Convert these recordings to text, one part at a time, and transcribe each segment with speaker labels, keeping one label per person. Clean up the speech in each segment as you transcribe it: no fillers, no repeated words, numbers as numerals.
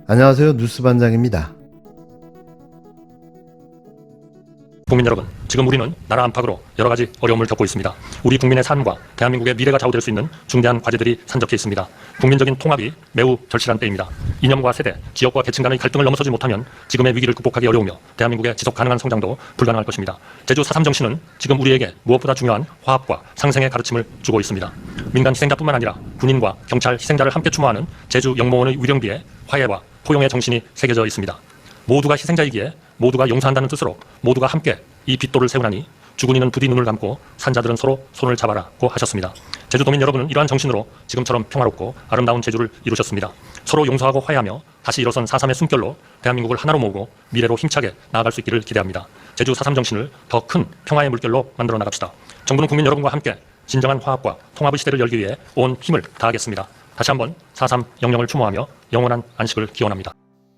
Speaker 1: 안녕하세요. 뉴스반장입니다.
Speaker 2: 국민 여러분, 지금 우리는 나라 안팎으로 여러 가지 어려움을 겪고 있습니다. 우리 국민의 삶과 대한민국의 미래가 좌우될 수 있는 중대한 과제들이 산적해 있습니다. 국민적인 통합이 매우 절실한 때입니다. 이념과 세대, 지역과 계층 간의 갈등을 넘어서지 못하면 지금의 위기를 극복하기 어려우며 대한민국의 지속 가능한 성장도 불가능할 것입니다. 제주 4.3 정신은 지금 우리에게 무엇보다 중요한 화합과 상생의 가르침을 주고 있습니다. 민간 희생자뿐만 아니라 군인과 경찰 희생자를 함께 추모하는 제주 영모원의 위령비에 화해와 포용의 정신이 새겨져 있습니다. 모두가 희생자이기에 모두가 용서한다는 뜻으로 모두가 함께 이 빗돌을 세우나니 죽은 이는 부디 눈을 감고 산자들은 서로 손을 잡아라고 하셨습니다. 제주도민 여러분은 이러한 정신으로 지금처럼 평화롭고 아름다운 제주를 이루셨습니다. 서로 용서하고 화해하며 다시 일어선 4.3의 숨결로 대한민국을 하나로 모으고 미래로 힘차게 나아갈 수 있기를 기대합니다. 제주 4.3 정신을 더 큰 평화의 물결로 만들어 나갑시다. 정부는 국민 여러분과 함께 진정한 화합과 통합의 시대를 열기 위해 온 힘을 다하겠습니다. 다시 한번 4.3 영령을 추모하며 영원한 안식을 기원합니다.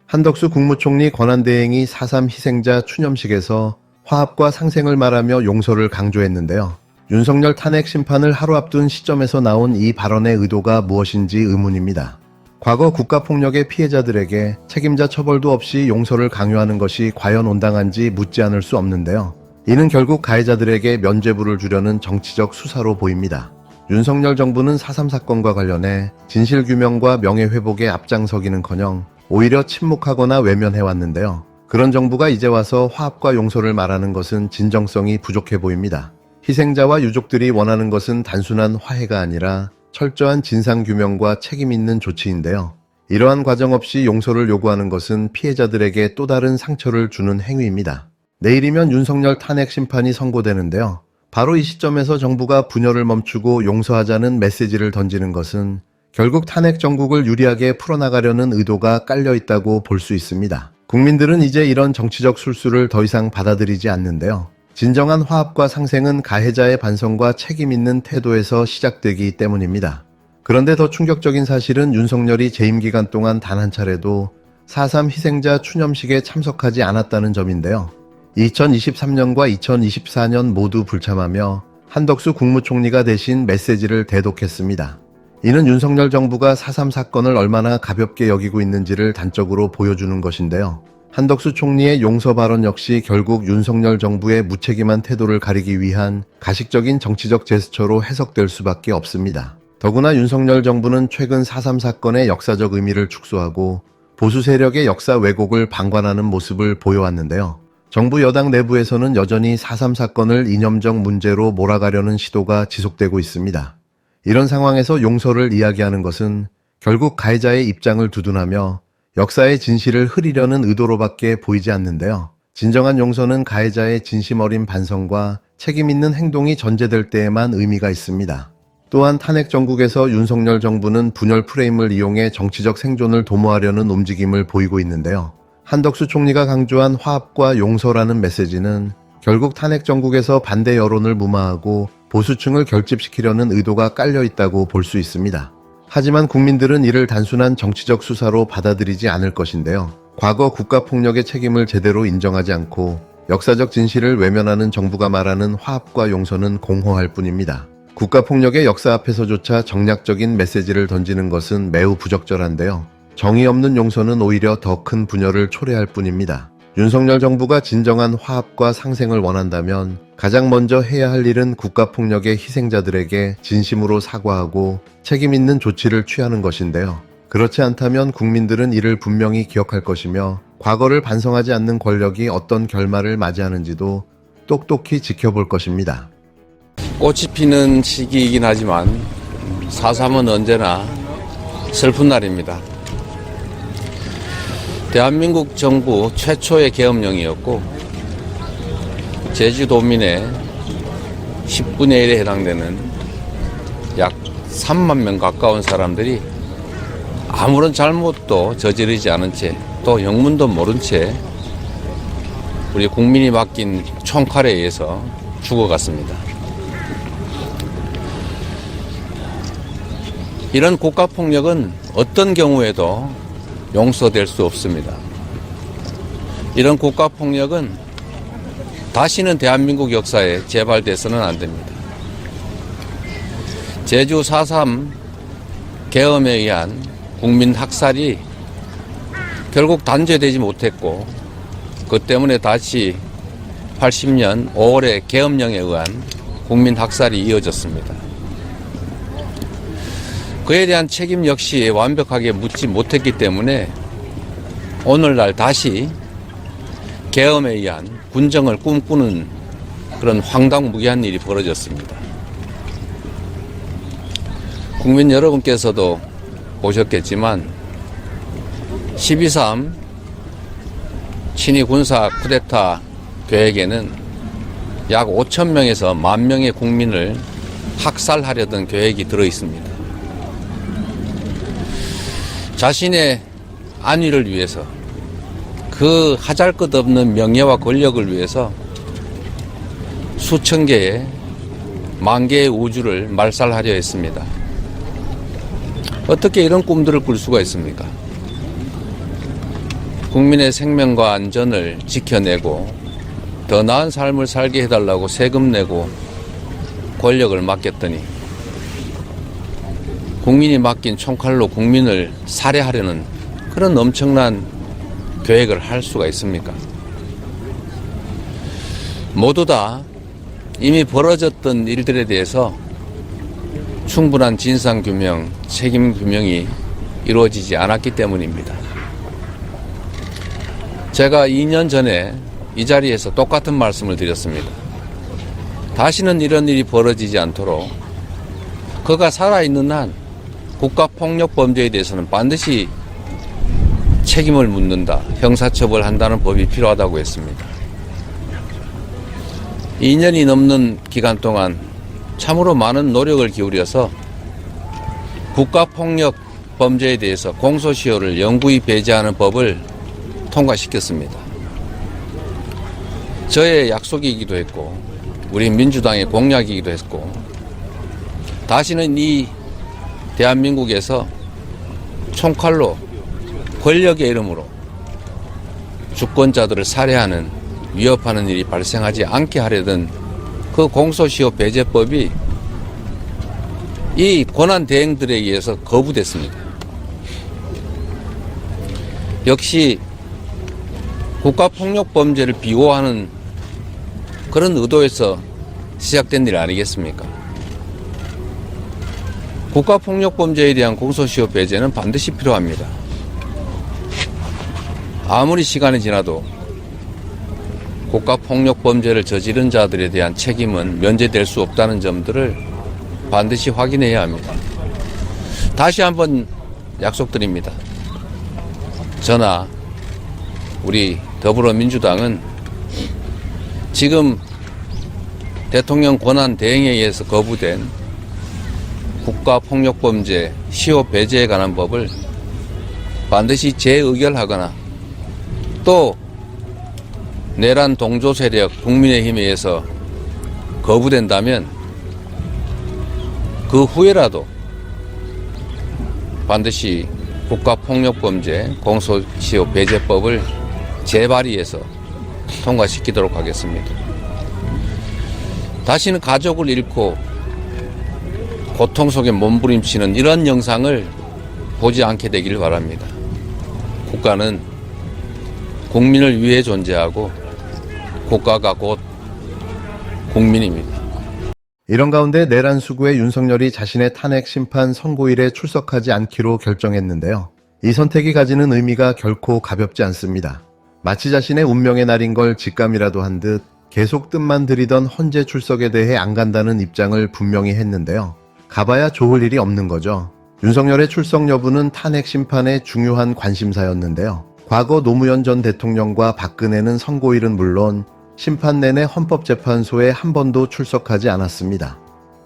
Speaker 1: 한덕수 국무총리 권한대행이 4.3 희생자 추념식에서 화합과 상생을 말하며 용서를 강조했는데요. 윤석열 탄핵 심판을 하루 앞둔 시점에서 나온 이 발언의 의도가 무엇인지 의문입니다. 과거 국가폭력의 피해자들에게 책임자 처벌도 없이 용서를 강요하는 것이 과연 온당한지 묻지 않을 수 없는데요. 이는 결국 가해자들에게 면죄부를 주려는 정치적 수사로 보입니다. 윤석열 정부는 4.3 사건과 관련해 진실규명과 명예회복에 앞장서기는커녕 오히려 침묵하거나 외면해왔는데요. 그런 정부가 이제 와서 화합과 용서를 말하는 것은 진정성이 부족해 보입니다. 희생자와 유족들이 원하는 것은 단순한 화해가 아니라 철저한 진상규명과 책임있는 조치인데요. 이러한 과정 없이 용서를 요구하는 것은 피해자들에게 또 다른 상처를 주는 행위입니다. 내일이면 윤석열 탄핵 심판이 선고되는데요. 바로 이 시점에서 정부가 분열을 멈추고 용서하자는 메시지를 던지는 것은 결국 탄핵 정국을 유리하게 풀어나가려는 의도가 깔려 있다고 볼 수 있습니다. 국민들은 이제 이런 정치적 술수를 더 이상 받아들이지 않는데요. 진정한 화합과 상생은 가해자의 반성과 책임 있는 태도에서 시작되기 때문입니다. 그런데 더 충격적인 사실은 윤석열이 재임 기간 동안 단 한 차례도 4.3 희생자 추념식에 참석하지 않았다는 점인데요. 2023년과 2024년 모두 불참하며 한덕수 국무총리가 대신 메시지를 대독했습니다. 이는 윤석열 정부가 4.3 사건을 얼마나 가볍게 여기고 있는지를 단적으로 보여주는 것인데요. 한덕수 총리의 용서 발언 역시 결국 윤석열 정부의 무책임한 태도를 가리기 위한 가식적인 정치적 제스처로 해석될 수밖에 없습니다. 더구나 윤석열 정부는 최근 4.3 사건의 역사적 의미를 축소하고 보수 세력의 역사 왜곡을 방관하는 모습을 보여왔는데요. 정부 여당 내부에서는 여전히 4.3 사건을 이념적 문제로 몰아가려는 시도가 지속되고 있습니다. 이런 상황에서 용서를 이야기하는 것은 결국 가해자의 입장을 두둔하며 역사의 진실을 흐리려는 의도로밖에 보이지 않는데요. 진정한 용서는 가해자의 진심 어린 반성과 책임 있는 행동이 전제될 때에만 의미가 있습니다. 또한 탄핵 정국에서 윤석열 정부는 분열 프레임을 이용해 정치적 생존을 도모하려는 움직임을 보이고 있는데요. 한덕수 총리가 강조한 화합과 용서라는 메시지는 결국 탄핵 정국에서 반대 여론을 무마하고 보수층을 결집시키려는 의도가 깔려 있다고 볼 수 있습니다. 하지만 국민들은 이를 단순한 정치적 수사로 받아들이지 않을 것인데요. 과거 국가폭력의 책임을 제대로 인정하지 않고 역사적 진실을 외면하는 정부가 말하는 화합과 용서는 공허할 뿐입니다. 국가폭력의 역사 앞에서조차 정략적인 메시지를 던지는 것은 매우 부적절한데요. 정의 없는 용서는 오히려 더 큰 분열을 초래할 뿐입니다. 윤석열 정부가 진정한 화합과 상생을 원한다면 가장 먼저 해야 할 일은 국가폭력의 희생자들에게 진심으로 사과하고 책임 있는 조치를 취하는 것인데요. 그렇지 않다면 국민들은 이를 분명히 기억할 것이며 과거를 반성하지 않는 권력이 어떤 결말을 맞이하는지도 똑똑히 지켜볼 것입니다.
Speaker 3: 꽃이 피는 시기이긴 하지만 4.3은 언제나 슬픈 날입니다. 대한민국 정부 최초의 계엄령이었고 제주도민의 10분의 1에 해당되는 약 3만 명 가까운 사람들이 아무런 잘못도 저지르지 않은 채 또 영문도 모른 채 우리 국민이 맡긴 총칼에 의해서 죽어갔습니다. 이런 국가폭력은 어떤 경우에도 용서될 수 없습니다. 이런 국가폭력은 다시는 대한민국 역사에 재발돼서는 안 됩니다. 제주 4.3 계엄에 의한 국민 학살이 결국 단죄되지 못했고, 그 때문에 다시 80년 5월의 계엄령에 의한 국민 학살이 이어졌습니다. 그에 대한 책임 역시 완벽하게 묻지 못했기 때문에 오늘날 다시 계엄에 의한 군정을 꿈꾸는 그런 황당무계한 일이 벌어졌습니다. 국민 여러분께서도 보셨겠지만 12.3 친위 군사 쿠데타 계획에는 약 5,000명에서 10,000명의 국민을 학살하려던 계획이 들어 있습니다. 자신의 안위를 위해서, 그 하잘것없는 명예와 권력을 위해서 수천 개의, 10,000개의 우주를 말살하려 했습니다. 어떻게 이런 꿈들을 꿀 수가 있습니까? 국민의 생명과 안전을 지켜내고 더 나은 삶을 살게 해달라고 세금 내고 권력을 맡겼더니 국민이 맡긴 총칼로 국민을 살해하려는 그런 엄청난 계획을 할 수가 있습니까? 모두 다 이미 벌어졌던 일들에 대해서 충분한 진상규명, 책임규명이 이루어지지 않았기 때문입니다. 제가 2년 전에 이 자리에서 똑같은 말씀을 드렸습니다. 다시는 이런 일이 벌어지지 않도록 그가 살아있는 한 국가폭력범죄에 대해서는 반드시 책임을 묻는다, 형사처벌한다는 법이 필요하다고 했습니다. 2년이 넘는 기간 동안 참으로 많은 노력을 기울여서 국가폭력 범죄에 대해서 공소시효를 영구히 배제하는 법을 통과시켰습니다. 저의 약속이기도 했고 우리 민주당의 공약이기도 했고, 다시는 이 대한민국에서 총칼로 권력의 이름으로 주권자들을 살해하는, 위협하는 일이 발생하지 않게 하려던 그 공소시효 배제법이 이 권한대행들에 의해서 거부됐습니다. 역시 국가폭력범죄를 비호하는 그런 의도에서 시작된 일 아니겠습니까? 국가폭력범죄에 대한 공소시효 배제는 반드시 필요합니다. 아무리 시간이 지나도 국가폭력범죄를 저지른 자들에 대한 책임은 면제될 수 없다는 점들을 반드시 확인해야 합니다. 다시 한번 약속드립니다. 저나 우리 더불어민주당은 지금 대통령 권한 대행에 의해서 거부된 국가폭력범죄 시효 배제에 관한 법을 반드시 재의결하거나, 또 내란 동조 세력 국민의힘에 의해서 거부된다면 그 후에라도 반드시 국가폭력범죄 공소시효 배제법을 재발의해서 통과시키도록 하겠습니다. 다시는 가족을 잃고 고통 속에 몸부림치는 이런 영상을 보지 않게 되길 바랍니다. 국가는 국민을 위해 존재하고 국가가 곧 국민입니다.
Speaker 1: 이런 가운데 내란 수구의 윤석열이 자신의 탄핵 심판 선고일에 출석하지 않기로 결정했는데요. 이 선택이 가지는 의미가 결코 가볍지 않습니다. 마치 자신의 운명의 날인 걸 직감이라도 한 듯 계속 뜸만 들이던 헌재 출석에 대해 안 간다는 입장을 분명히 했는데요. 가봐야 좋을 일이 없는 거죠. 윤석열의 출석 여부는 탄핵 심판의 중요한 관심사였는데요. 과거 노무현 전 대통령과 박근혜는 선고일은 물론 심판 내내 헌법재판소에 한 번도 출석하지 않았습니다.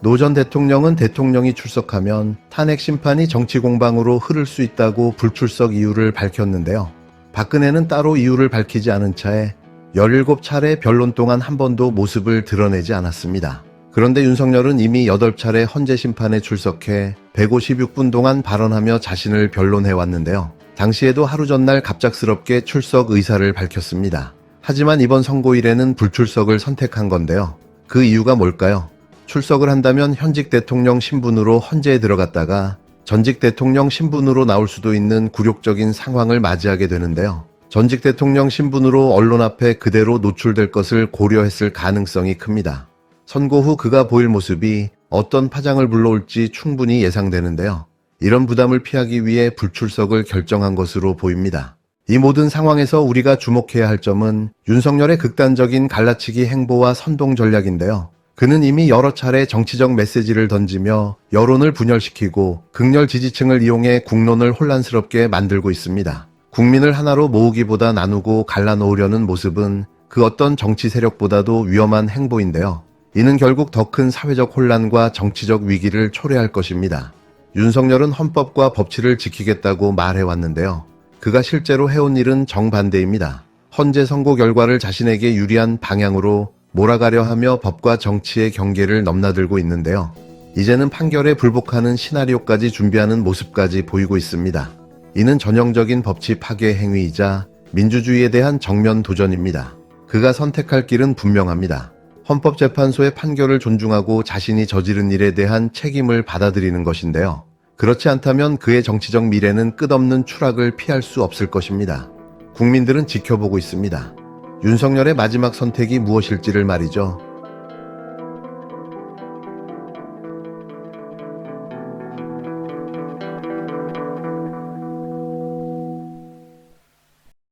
Speaker 1: 노 전 대통령은 대통령이 출석하면 탄핵 심판이 정치 공방으로 흐를 수 있다고 불출석 이유를 밝혔는데요. 박근혜는 따로 이유를 밝히지 않은 차에 17차례 변론 동안 한 번도 모습을 드러내지 않았습니다. 그런데 윤석열은 이미 8차례 헌재 심판에 출석해 156분 동안 발언하며 자신을 변론해왔는데요. 당시에도 하루 전날 갑작스럽게 출석 의사를 밝혔습니다. 하지만 이번 선고일에는 불출석을 선택한 건데요. 그 이유가 뭘까요? 출석을 한다면 현직 대통령 신분으로 헌재에 들어갔다가 전직 대통령 신분으로 나올 수도 있는 굴욕적인 상황을 맞이하게 되는데요. 전직 대통령 신분으로 언론 앞에 그대로 노출될 것을 고려했을 가능성이 큽니다. 선고 후 그가 보일 모습이 어떤 파장을 불러올지 충분히 예상되는데요. 이런 부담을 피하기 위해 불출석을 결정한 것으로 보입니다. 이 모든 상황에서 우리가 주목해야 할 점은 윤석열의 극단적인 갈라치기 행보와 선동 전략인데요. 그는 이미 여러 차례 정치적 메시지를 던지며 여론을 분열시키고 극렬 지지층을 이용해 국론을 혼란스럽게 만들고 있습니다. 국민을 하나로 모으기보다 나누고 갈라놓으려는 모습은 그 어떤 정치 세력보다도 위험한 행보인데요. 이는 결국 더 큰 사회적 혼란과 정치적 위기를 초래할 것입니다. 윤석열은 헌법과 법치를 지키겠다고 말해왔는데요. 그가 실제로 해온 일은 정반대입니다. 헌재 선고 결과를 자신에게 유리한 방향으로 몰아가려 하며 법과 정치의 경계를 넘나들고 있는데요. 이제는 판결에 불복하는 시나리오까지 준비하는 모습까지 보이고 있습니다. 이는 전형적인 법치 파괴 행위이자 민주주의에 대한 정면 도전입니다. 그가 선택할 길은 분명합니다. 헌법재판소의 판결을 존중하고 자신이 저지른 일에 대한 책임을 받아들이는 것인데요. 그렇지 않다면 그의 정치적 미래는 끝없는 추락을 피할 수 없을 것입니다. 국민들은 지켜보고 있습니다. 윤석열의 마지막 선택이 무엇일지를 말이죠.